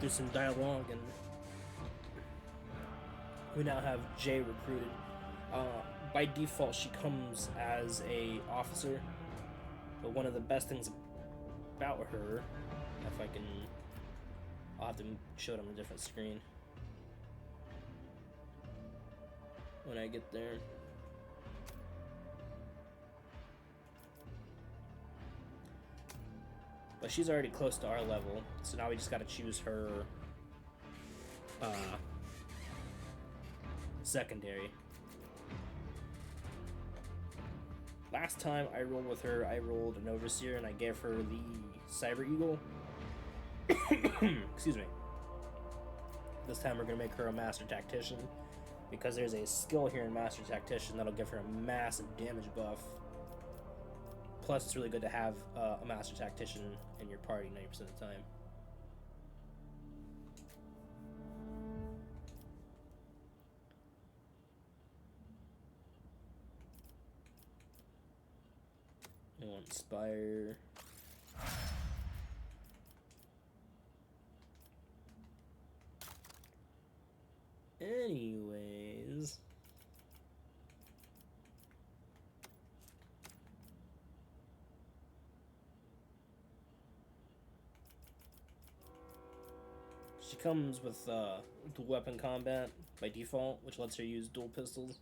through some dialogue, and we now have Jay recruited. By default, she comes as a officer, but one of the best things about her, if I can, I'll have to show it on a different screen when I get there. But she's already close to our level, so now we just gotta choose her secondary. Last time I rolled with her, I rolled an Overseer and I gave her the Cyber Eagle. Excuse me. This time we're gonna make her a Master Tactician, because there's a skill here in Master Tactician that'll give her a massive damage buff. Plus, it's really good to have a Master Tactician in your party 90% of the time. I want Inspire. Anyways. She comes with dual weapon combat by default, which lets her use dual pistols.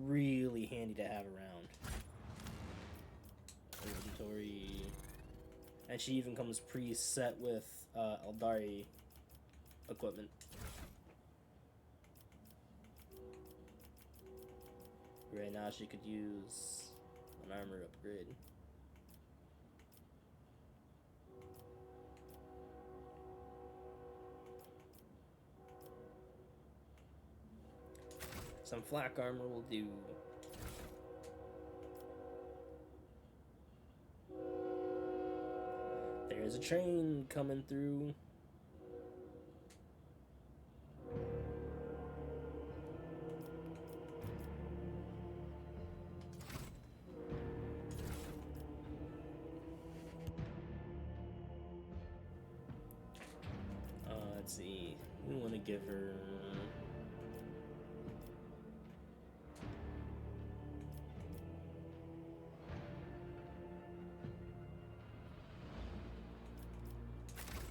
Really handy to have around. Inventory. And she even comes preset with Eldari equipment. Right now she could use an armor upgrade. Some flak armor will do. There's a train coming through. Let's see. We want to give her.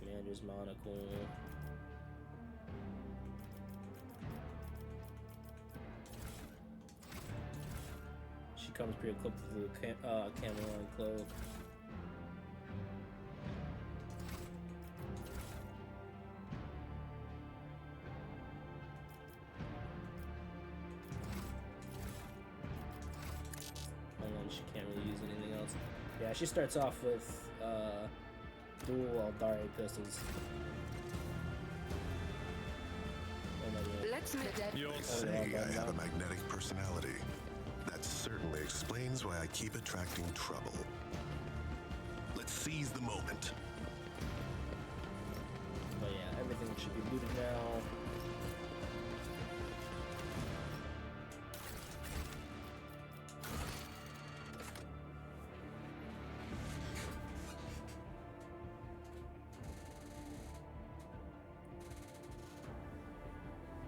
Commander's Monocle. She comes pre-equipped with a Cameron cloak. And then she can't really use anything else. Yeah, she starts off with dual Eldari pistols. Let's make that. You'll say I have a magnetic personality. That certainly explains why I keep attracting trouble. Let's seize the moment. But yeah, everything should be looted now.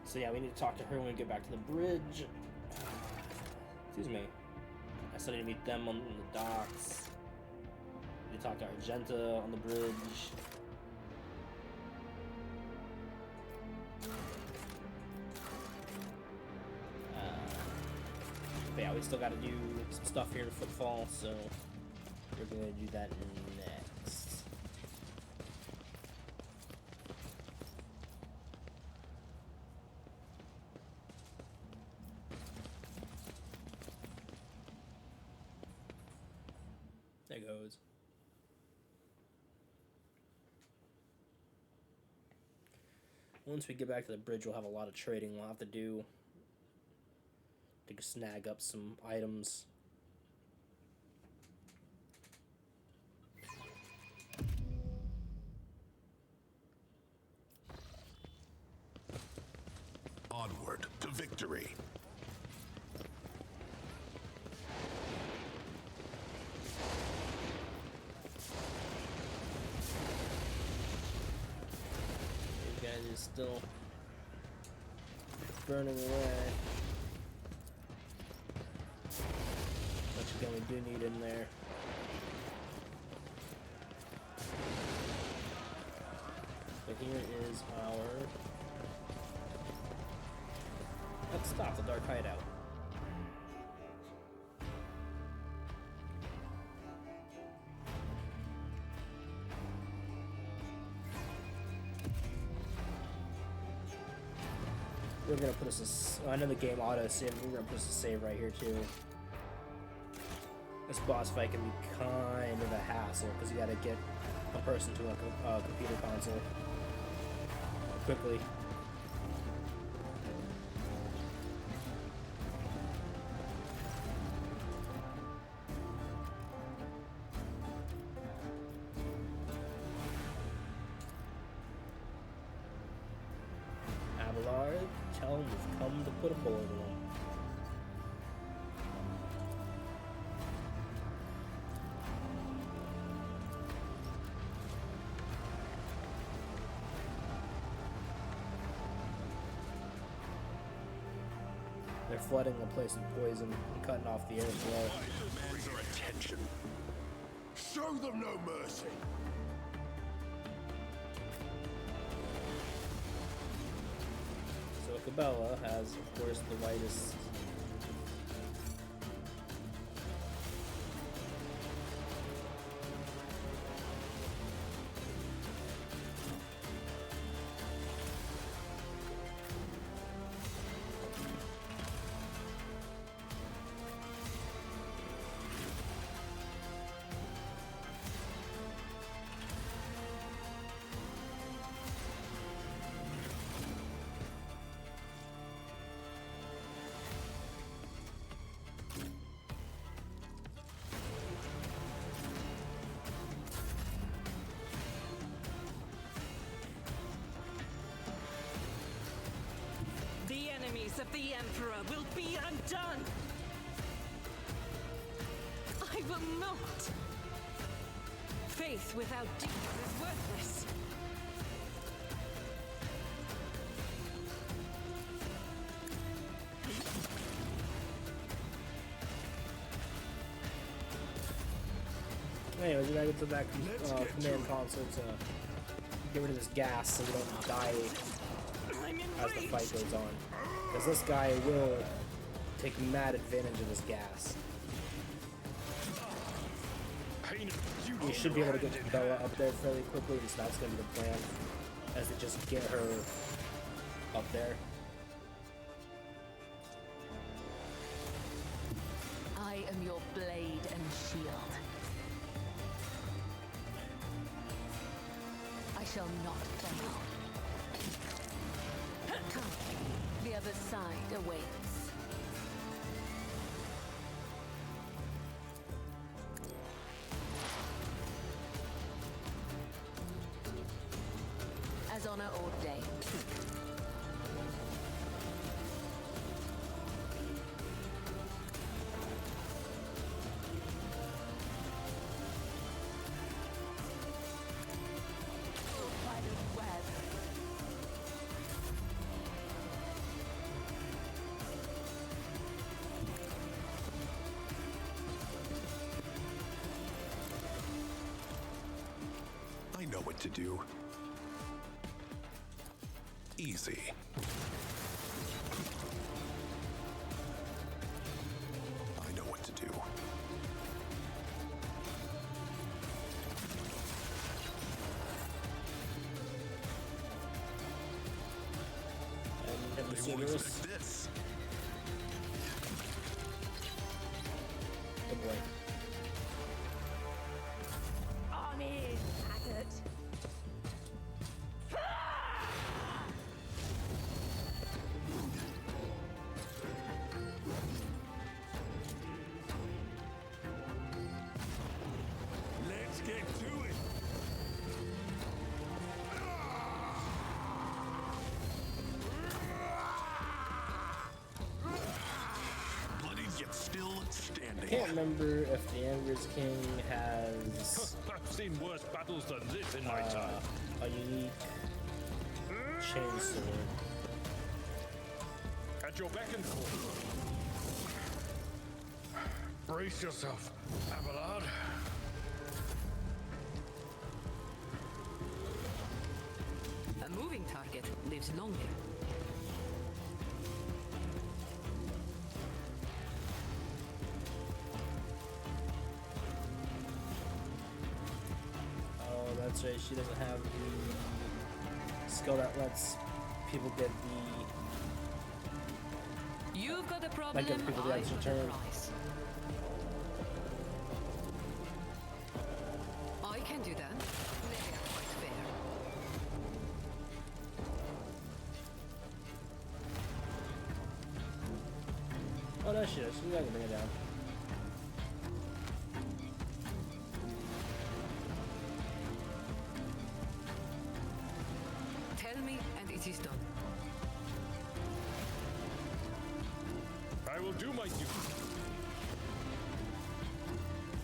So yeah, we need to talk to her when we get back to the bridge. Excuse me. I still need to meet them on the docks. We need to talk to Argenta on the bridge. But yeah, we still gotta do some stuff here in Footfall, so we're gonna do that next. There goes. Once we get back to the bridge, we'll have a lot of trading we'll have to do to snag up some items. Onward to victory. is still burning away. Which again we do need in there. But here is our... Let's stop the dark hideout. We're gonna put us a... I know the game auto-save, we're gonna put us a save right here too. This boss fight can be kind of a hassle, because you gotta get a person to a computer console quickly. Abelard, tell him we've come to put a bullet in him. They're flooding the place with poison and cutting off the airflow. Demand your attention. Show them no mercy. So Cabela has, of course, the lightest. The enemies of the Emperor will be undone! I will not! Faith without deeds is worthless. Anyways, we gotta get to that command console to get rid of this gas so we don't die as the fight goes on. Because this guy will take mad advantage of this gas. We should be able to get Bella up there fairly quickly, and so that's going to be the plan, as to just get her up there. I am your blade and shield. I shall not fail. Come, the other side awaits. As honor ordained. I know what to do. Easy. I know what to do. And have you They seen won't this? expect this. Oh boy. On in, Haggard. Let's get to it. Bloody yet still standing. I can't remember if the Anvers King has I've seen worse battles than this in my time. a unique chainsword. At your beck and call. Brace yourself, Abelard. A moving target lives longer. Oh, that's right. She doesn't have the skill that lets people get the. You've got a problem. give people the I've extra got turn. a prize. I can do that. Maybe I'm quite fair. Oh, no, she does. We gotta bring it down. Tell me, and it is done. I will do my duty.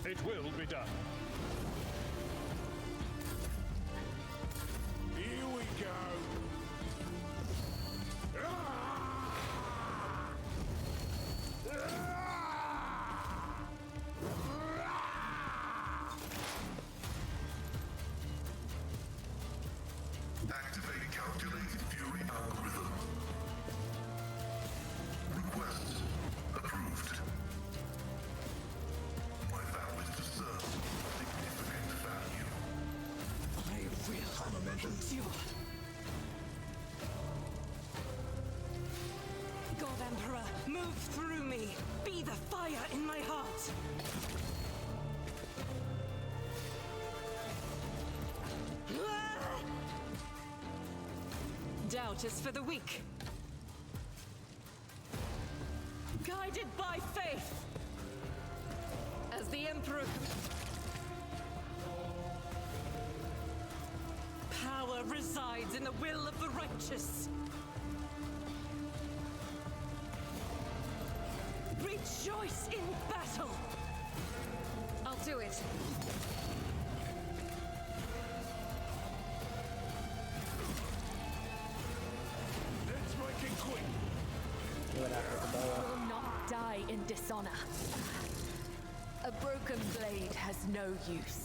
It will be done. Here we go. Activating calculated fury algorithm. Request approved. My vow is to serve significant value. I will endure. God Emperor, move through me. Be the fire in my heart. Doubt is for the weak. Guided by faith. As the Emperor... Power resides in the will of the righteous. Rejoice in battle. I'll do it. Let's make it quick. Do it after the bow. Will not die in dishonor. A broken blade has no use.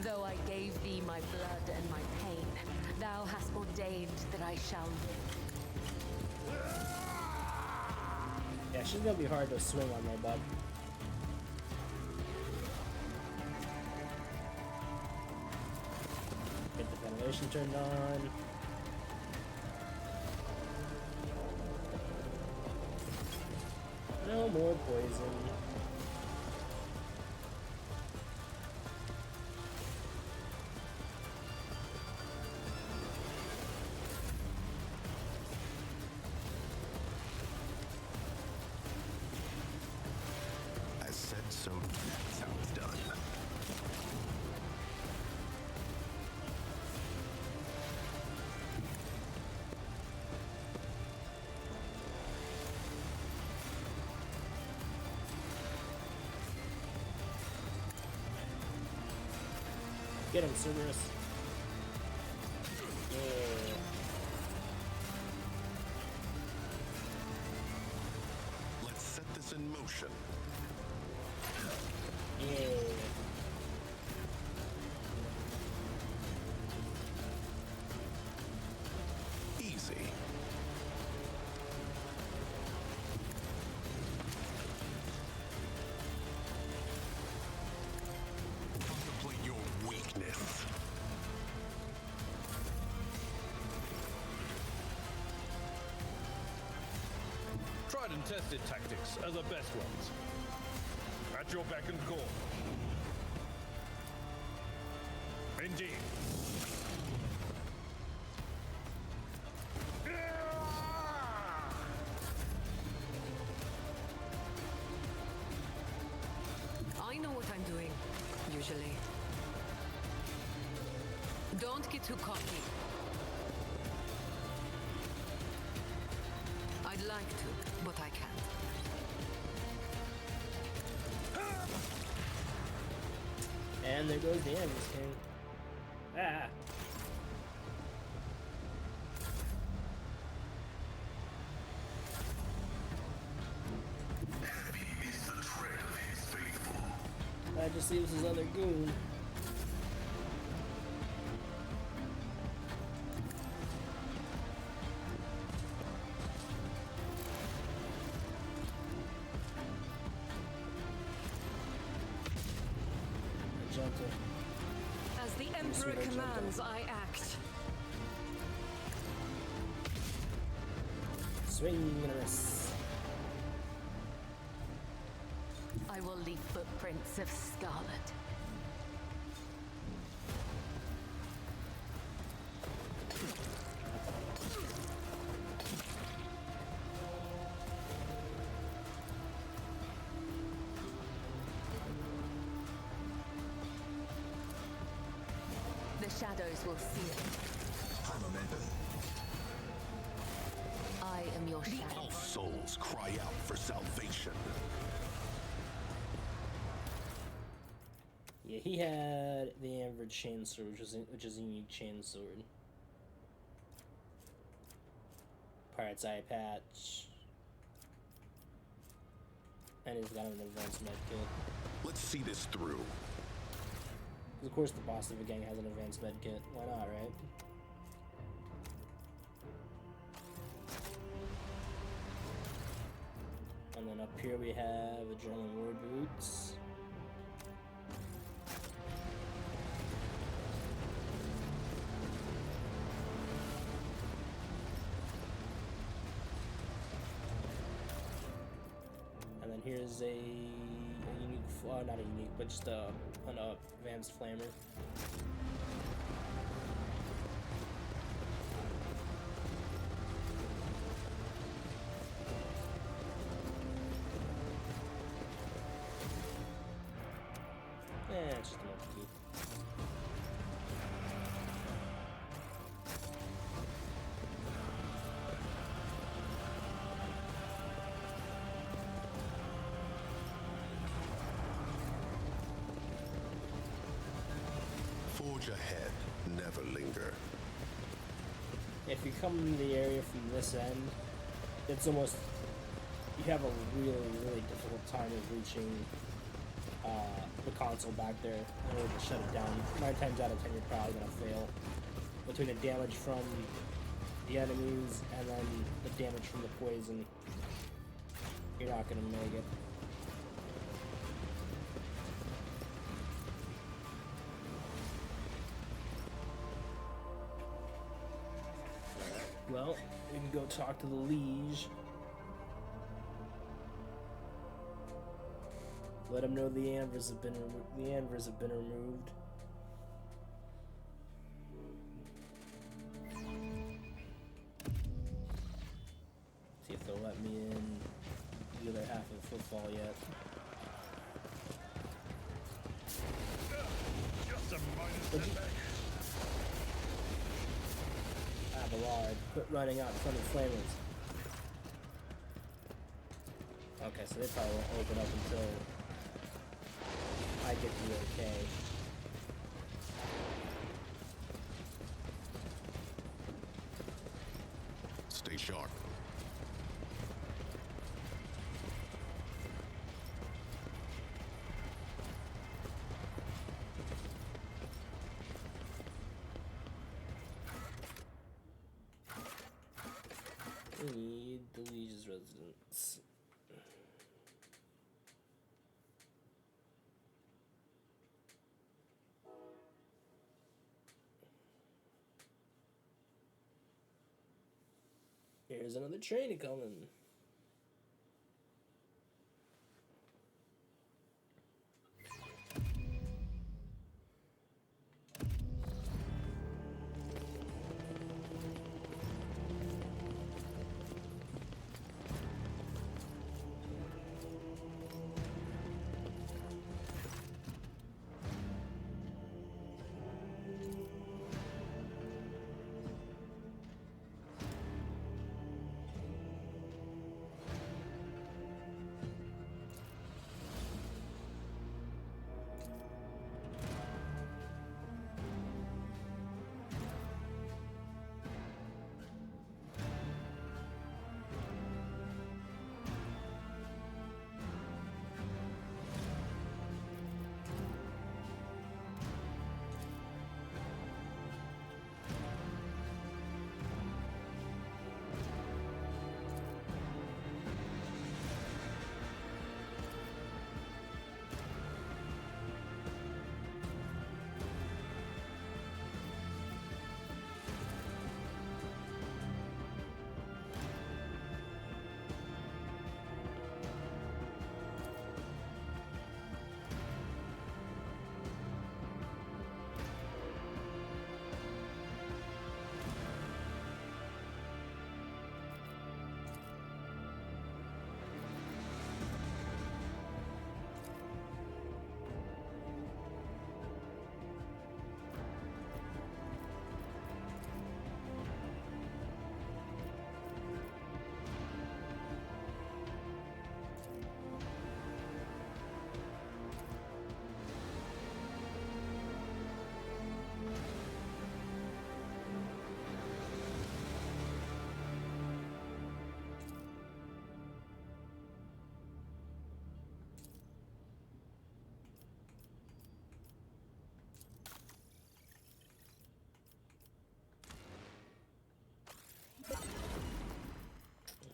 Though I gave thee my blood and my pain, thou hast ordained that I shall live. Yeah, she's gonna be hard to swing on there, bud. Get the ventilation turned on. No more poison. As said, so that's how it's done. Get him, Cerberus. Yeah. Let's set this in motion. Yeah. Easy. Contemplate your weakness. Tried and tested tactics are the best ones. At your beck and call. Indeed. I know what I'm doing, usually. Don't get too cocky. I'd like to, but I can't. And there goes the Anvers King. Ah! That just leaves his other goon. Gentle. As the Emperor commands, I act. Swing and a miss. I will leave footprints of scarlet. The shadows will see it. I am your shadow. All souls cry out for salvation. Yeah, he had the Anvers chainsword, which is a unique chainsword. Pirate's eye patch. And he's got an advanced medkit. Let's see this through. Of course the boss of the gang has an advanced medkit. Why not, right? And then up here we have Adrenaline War Boots. And then here's a unique, not a unique, but just an advanced flamer. It's just a monkey. Forge ahead, never linger. If you come into the area from this end, it's almost, you have a really difficult time of reaching the console back there in order to shut it down. 9 times out of 10 you're probably going to fail. Between the damage from the enemies and then the damage from the poison, you're not going to make it. Well, we can go talk to the liege. Let him know the Anvers have been removed. See if they'll let me in the other half of Footfall yet. Just a minus setback. Ballard, quit running out in front of flamers. Okay, so they probably won't open up until I get the okay. Stay sharp. We need the liege's residence. Here's another train coming.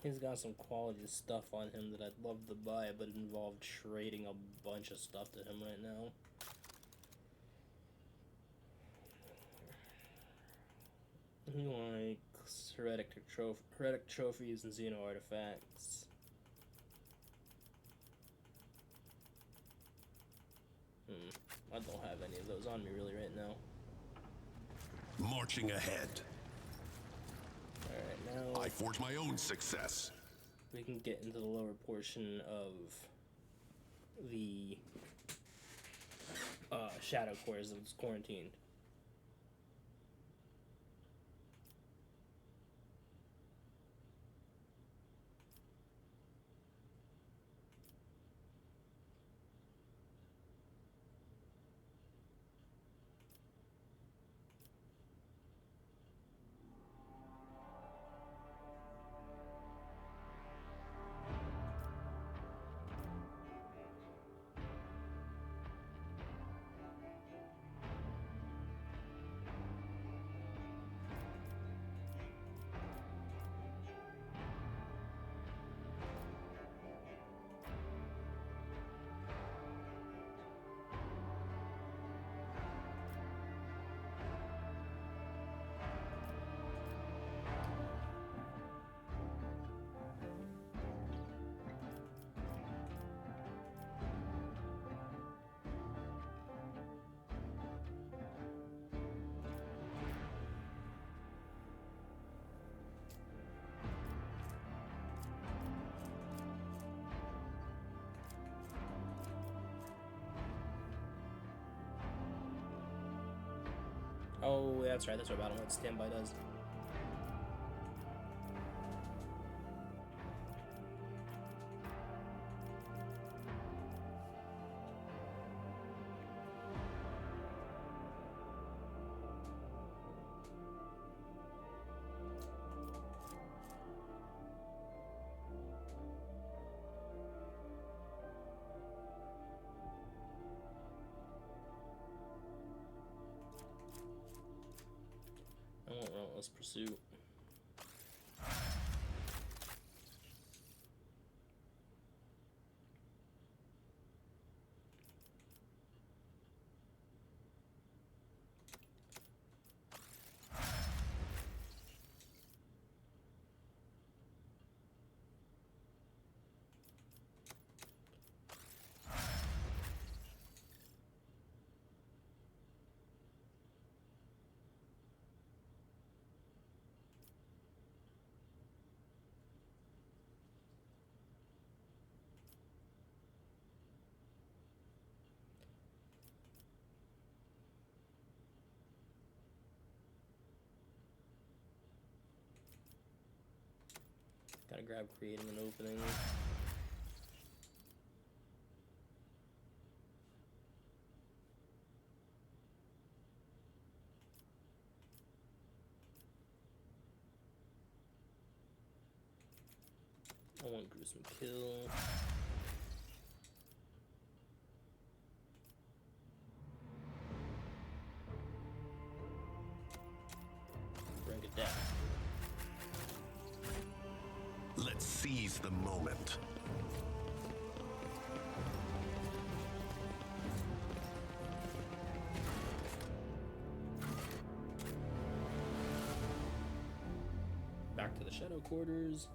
He's got some quality stuff on him that I'd love to buy, but it involved trading a bunch of stuff to him right now. He likes heretic trophies and Xeno artifacts. I don't have any of those on me really right now. Marching ahead. Alright, now I forge my own success. we can get into the lower portion of the shadow cores that's quarantined. Oh, that's right, that's what Battle Mode Standby does. I want Relentless Pursuit. Gotta grab creating an opening. I want gruesome kill. Bring it down. Let's seize the moment. Back to the shadow quarters.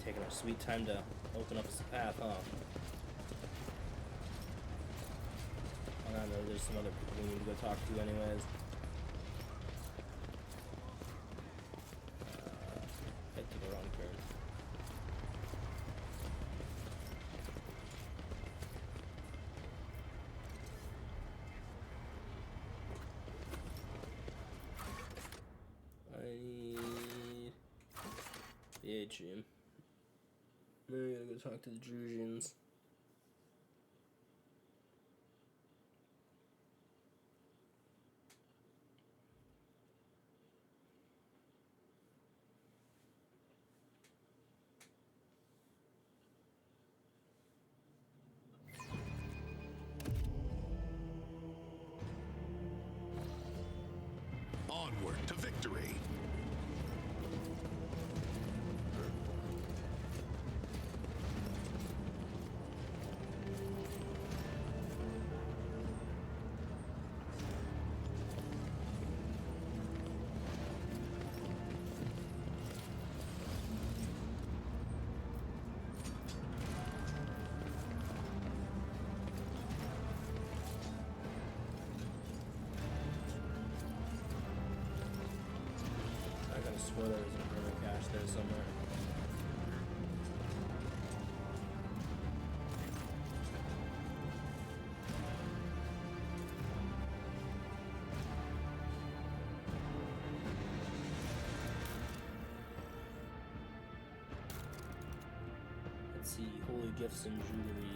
Taking our sweet time to open up this path, huh? Oh, no, there's some other people we need to go talk to anyways. I took the wrong turn. I need the atrium. Now I gotta go talk to the Drusians. Onward to victory. I swear there was a permanent cache there somewhere. Let's see, holy gifts and jewelry.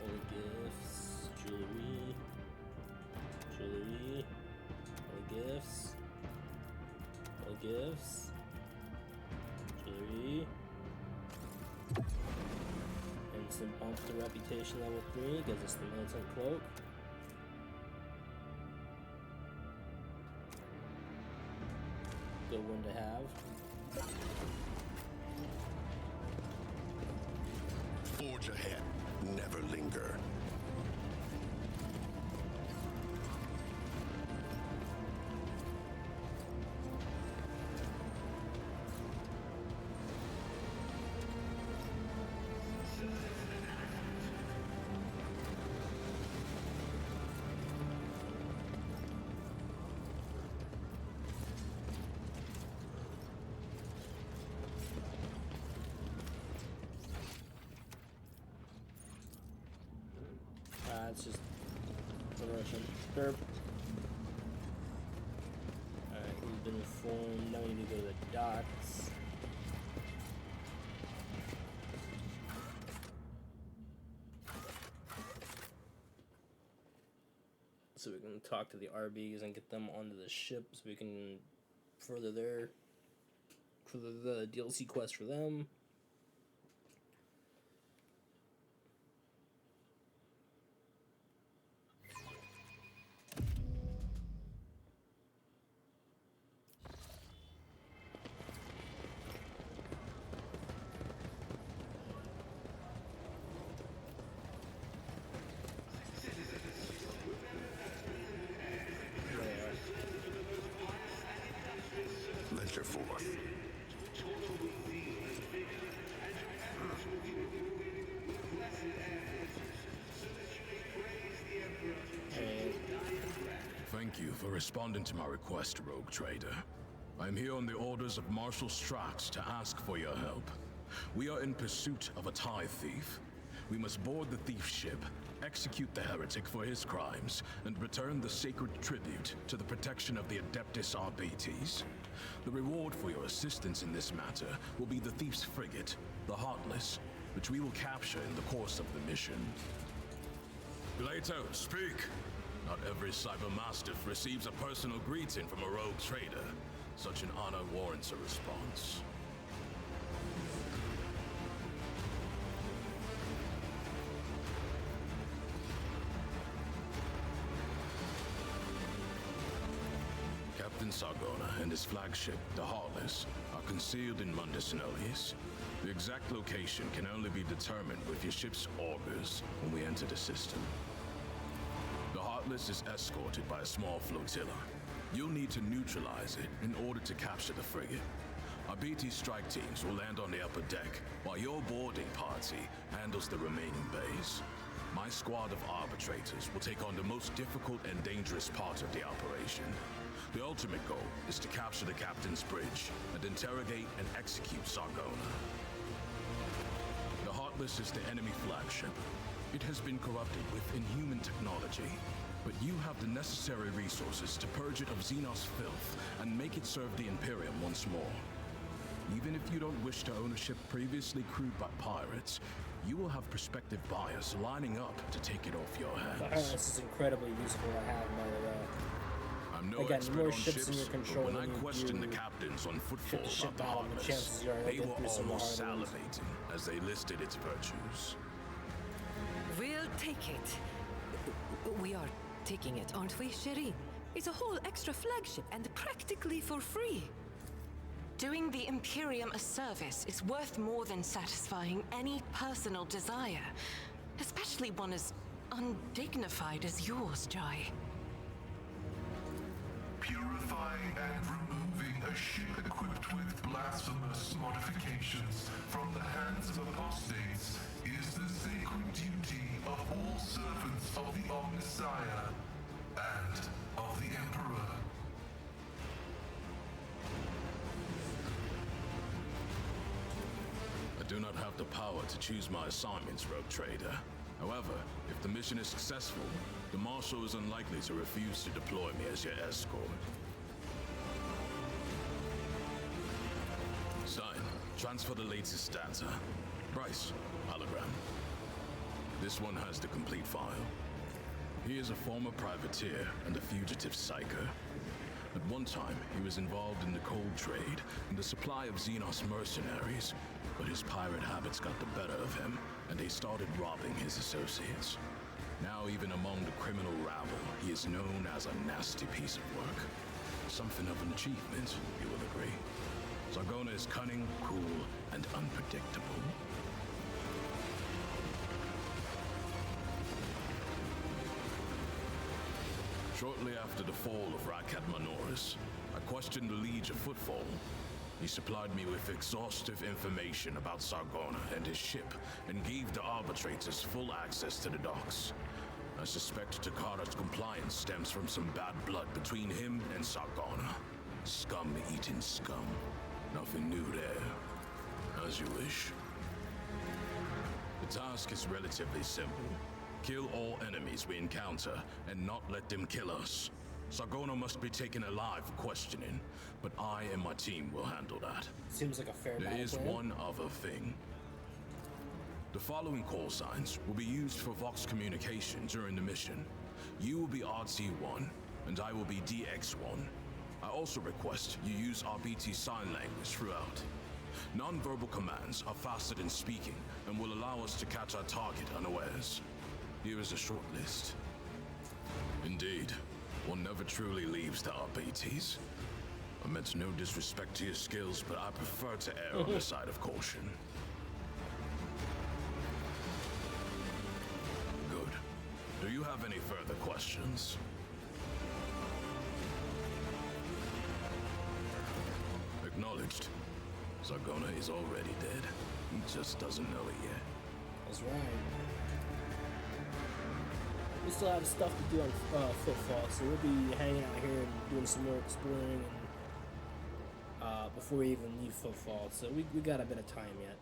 Holy gifts, jewelry, jewelry, holy gifts. Gifts, jewelry, instant bump to reputation level 3, gives us the militant cloak. Good one to have. Forge ahead, never linger. It's just promotion. Derp. Alright, he's been informed. Now we need to go to the docks. So we can talk to the RBs and get them onto the ship so we can further the DLC quest for them. Venture forth. Thank you for responding to my request, Rogue Trader. I'm here on the orders of Marshal Strax to ask for your help. We are in pursuit of a TIE thief. We must board the thief ship, execute the heretic for his crimes, and return the sacred tribute to the protection of the Adeptus Arbites. The reward for your assistance in this matter will be the thief's frigate, the Heartless, which we will capture in the course of the mission. Plato, speak! Not every cybermastiff receives a personal greeting from a rogue trader. Such an honor warrants a response. Captain Sargona and his flagship, the Heartless, are concealed in Mundus Nullius. The exact location can only be determined with your ship's augurs when we enter the system. The Heartless is escorted by a small flotilla. You'll need to neutralize it in order to capture the frigate. Our BT strike teams will land on the upper deck, while your boarding party handles the remaining bays. My squad of arbitrators will take on the most difficult and dangerous part of the operation. The ultimate goal is to capture the captain's bridge and interrogate and execute Sargona. The Heartless is the enemy flagship. It has been corrupted with inhuman technology, but you have the necessary resources to purge it of Xenos filth and make it serve the Imperium once more. Even if you don't wish to own a ship previously crewed by pirates, you will have prospective buyers lining up to take it off your hands. The Heartless is incredibly useful to have, by the way. I'm no Again, expert more on ships in your control but when I when question the you captains on ship Footfall to ship about the battle, the Heartless, chances are they they'll were get through some almost hard ones. salivating as they listed its virtues. We'll take it. We are taking it, aren't we, Shireen? It's a whole extra flagship and practically for free. Doing the Imperium a service is worth more than satisfying any personal desire, especially one as undignified as yours, Jai. Purifying and removing a ship equipped with blasphemous modifications from the hands of apostates is the sacred duty of all servants of the Omnissiah and of the Emperor. I do not have the power to choose my assignments, Rogue Trader. However, if the mission is successful, the Marshal is unlikely to refuse to deploy me as your escort. Stein, transfer the latest data. Bryce, hologram. This one has the complete file. He is a former privateer and a fugitive psyker. At one time, he was involved in the cold trade and the supply of Xenos mercenaries, but his pirate habits got the better of him, and they started robbing his associates. Now, even among the criminal rabble, he is known as a nasty piece of work. Something of an achievement, you will agree. Sargona is cunning, cruel, and unpredictable. Shortly after the fall of Rakat Manoris, I questioned the Liege of Footfall. He supplied me with exhaustive information about Sargona and his ship, and gave the arbitrators full access to the docks. I suspect Takara's compliance stems from some bad blood between him and Sargona. Scum-eating scum. Nothing new there. As you wish. The task is relatively simple. Kill all enemies we encounter, and not let them kill us. Sargona must be taken alive for questioning, but I and my team will handle that. Seems like a fair There battle is plan. one other thing. The following call signs will be used for Vox communication during the mission. You will be RT1, and I will be DX1. I also request you use RBT sign language throughout. Non-verbal commands are faster than speaking and will allow us to catch our target unawares. Here is a short list. Indeed, one never truly leaves the RBTs. I meant no disrespect to your skills, but I prefer to err on the side of caution. Good. Do you have any further questions? Acknowledged. Sargona is already dead. He just doesn't know it yet. That's right. We still have stuff to do on Footfall, so we'll be hanging out here and doing some more exploring and, before we even leave Footfall. So we got a bit of time yet.